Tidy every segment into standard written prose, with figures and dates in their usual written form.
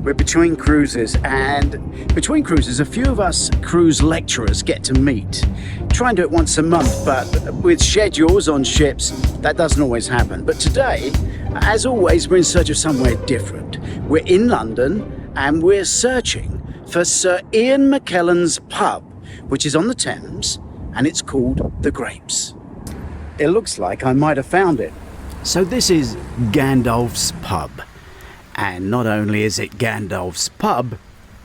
We're between cruises, and between cruises, a few of us cruise lecturers get to meet. Try and do it once a month, but with schedules on ships, that doesn't always happen. But today, as always, we're in search of somewhere different. We're in London, and we're searching for Sir Ian McKellen's pub, which is on the Thames, and it's called The Grapes. It looks like I might have found it. So this is Gandalf's pub. And not only is it Gandalf's pub,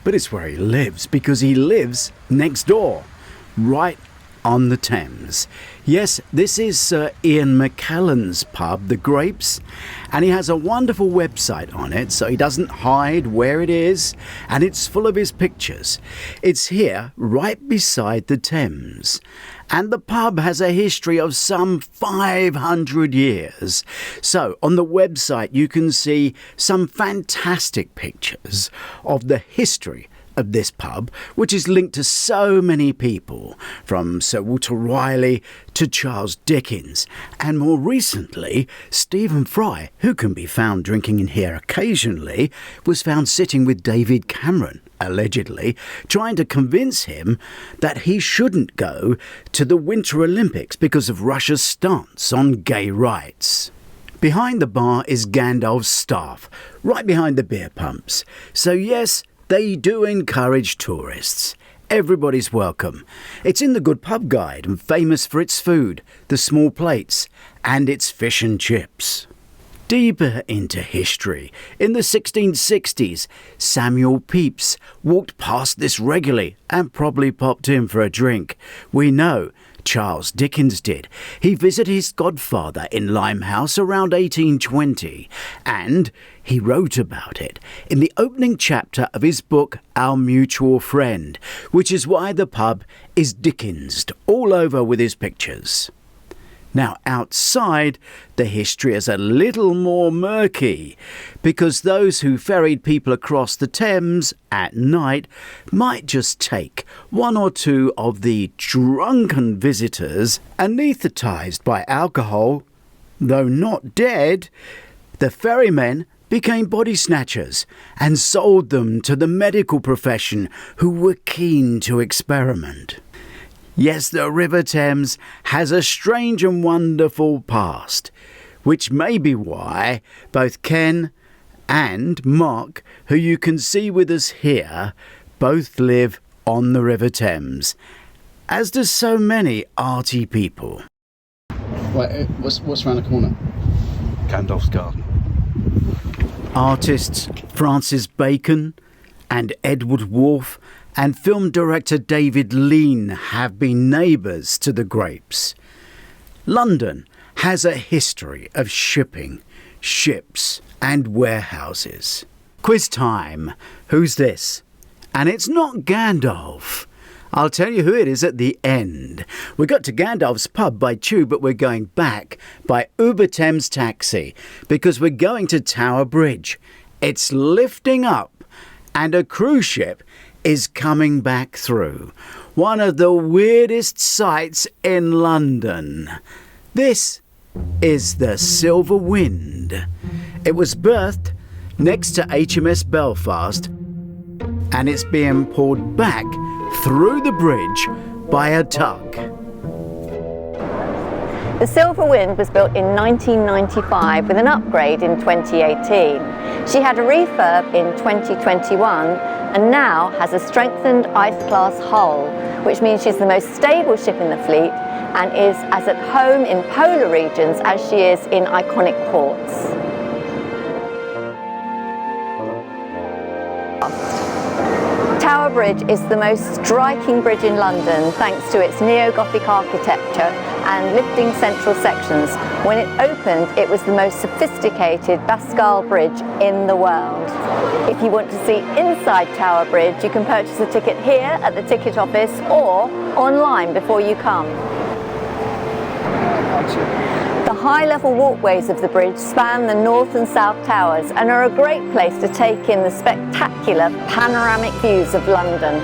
but it's where he lives, because he lives next door, right on the Thames. Yes, this is Sir Ian McKellen's pub, The Grapes, and he has a wonderful website on it, so he doesn't hide where it is, and it's full of his pictures. It's here, right beside the Thames. And the pub has a history of some 500 years. So on the website you can see some fantastic pictures of the history of this pub, which is linked to so many people, from Sir Walter Raleigh to Charles Dickens, and more recently, Stephen Fry, who can be found drinking in here occasionally, was found sitting with David Cameron, allegedly, trying to convince him that he shouldn't go to the Winter Olympics because of Russia's stance on gay rights. Behind the bar is Gandalf's staff, right behind the beer pumps. So yes, they do encourage tourists. Everybody's welcome. It's in the Good Pub Guide and famous for its food, the small plates, and its fish and chips. Deeper into history, in the 1660s, Samuel Pepys walked past this regularly and probably popped in for a drink. We know Charles Dickens did. He visited his godfather in Limehouse around 1820, and he wrote about it in the opening chapter of his book Our Mutual Friend, which is why the pub is Dickensed all over with his pictures. Now, outside, the history is a little more murky, because those who ferried people across the Thames at night might just take one or two of the drunken visitors, anaesthetised by alcohol, though not dead. The ferrymen became body snatchers and sold them to the medical profession, who were keen to experiment. Yes, the River Thames has a strange and wonderful past, which may be why both Ken and Mark, who you can see with us here, both live on the River Thames, as do so many arty people. Right, what's around the corner? Gandalf's garden. Artists Francis Bacon and Edward Wolfe and film director David Lean have been neighbours to the Grapes. London has a history of shipping, ships and warehouses. Quiz time. Who's this? And it's not Gandalf. I'll tell you who it is at the end. We got to Gandalf's pub by tube, but we're going back by Uber Thames taxi because we're going to Tower Bridge. It's lifting up and a cruise ship is coming back through. One of the weirdest sights in London. This is the Silver Wind. It was berthed next to HMS Belfast, and it's being pulled back through the bridge by a tug. The Silver Wind was built in 1995 with an upgrade in 2018. She had a refurb in 2021 and now has a strengthened ice-class hull, which means she's the most stable ship in the fleet and is as at home in polar regions as she is in iconic ports. Tower Bridge is the most striking bridge in London thanks to its neo-Gothic architecture and lifting central sections. When it opened, it was the most sophisticated Bascale bridge in the world. If you want to see inside Tower Bridge, you can purchase a ticket here at the ticket office or online before you come. The high-level walkways of the bridge span the north and south towers and are a great place to take in the spectacular panoramic views of London.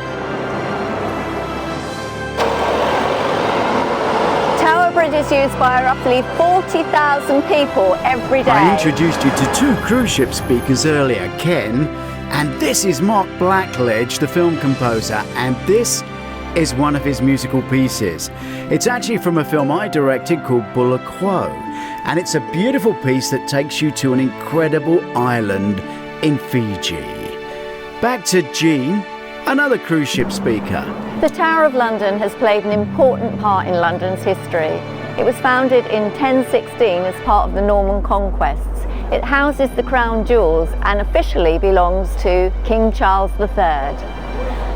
Tower Bridge is used by roughly 40,000 people every day. I introduced you to two cruise ship speakers earlier, Ken And this is Mark Blackledge, the film composer, and this is one of his musical pieces. It's actually from a film I directed called Völuspá, and it's a beautiful piece that takes you to an incredible island in Fiji. Back to Jean, another cruise ship speaker. The Tower of London has played an important part in London's history. It was founded in 1016 as part of the Norman conquests. It houses the crown jewels and officially belongs to King Charles III.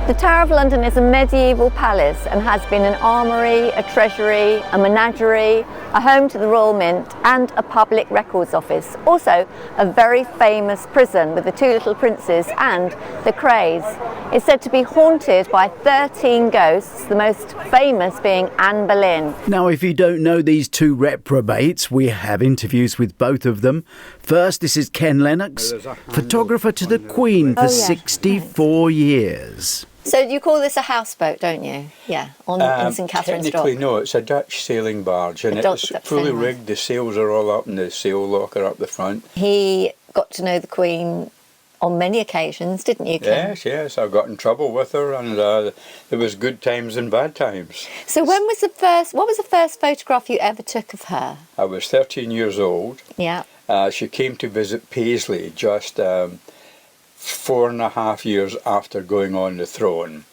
The Tower of London is a medieval palace and has been an armoury, a treasury, a menagerie, a home to the Royal Mint and a public records office. Also a very famous prison with the two little princes and the Krays. It's said to be haunted by 13 ghosts, the most famous being Anne Boleyn. Now, if you don't know these two reprobates, we have interviews with both of them. First, this is Ken Lennox, photographer to the Queen for 64 years. So you call this a houseboat, don't you? Yeah, in St Katerines Dock. Technically, no, it's a Dutch sailing barge, and it's fully rigged. The sails are all up, and the sail locker up the front. He got to know the Queen on many occasions, didn't you, Ken? Yes, I got in trouble with her, and there was good times and bad times. So what was the first photograph you ever took of her? I was 13 years old. Yeah. She came to visit Paisley just 4.5 years after going on the throne.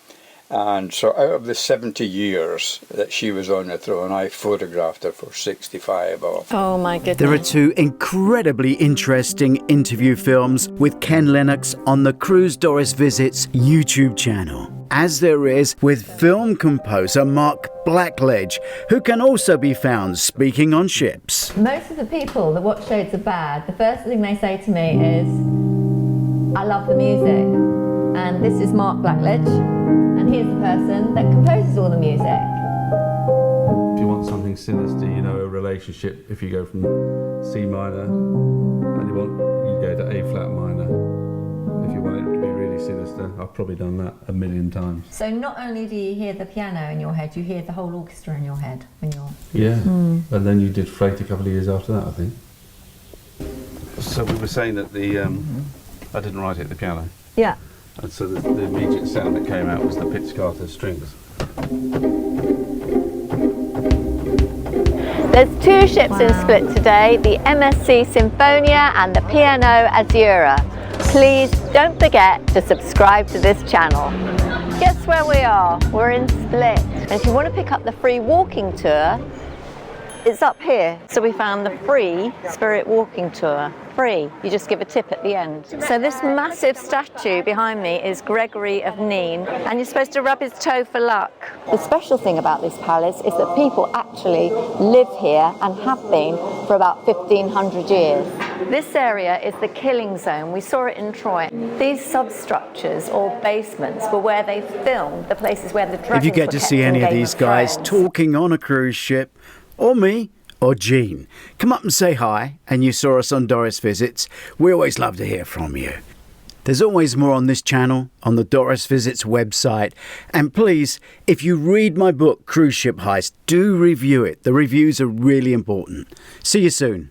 And so out of the 70 years that she was on the throne, I photographed her for 65 of. Oh my goodness. There are two incredibly interesting interview films with Ken Lennox on the Cruise Doris Visits YouTube channel, as there is with film composer Mark Blackledge, who can also be found speaking on ships. Most of the people that watch Shades of Bad, the first thing they say to me is, I love the music. And this is Mark Blackledge, and he's the person that composes all the music. If you want something sinister, you know, a relationship, if you go from C minor and you go to A flat minor, if you want it to be really sinister, I've probably done that 1,000,000 times. So not only do you hear the piano in your head, you hear the whole orchestra in your head when you're... Yeah, and then you did Freight a couple of years after that, I think. So we were saying that I didn't write it at the piano. Yeah. And so the immediate sound that came out was the pizzicato strings. There's two ships in Split today, the MSC Symphonia and the P&O Azura. Please don't forget to subscribe to this channel. Guess where we are? We're in Split. And if you want to pick up the free walking tour, it's up here. So we found the free Spirit walking tour. Free. You just give a tip at the end. So this massive statue behind me is Gregory of Nîmes, and you're supposed to rub his toe for luck. The special thing about this palace is that people actually live here and have been for about 1,500 years. This area is the killing zone. We saw it in Troy. These substructures or basements were where they filmed the places where the dragons If you get were to kept see in any of Game these guys Thrones. talking on a cruise ship, or me, or Jean, come up and say hi, and you saw us on Doris Visits. We always love to hear from you. There's always more on this channel, on the Doris Visits website. And please, if you read my book, Cruise Ship Heist, do review it. The reviews are really important. See you soon.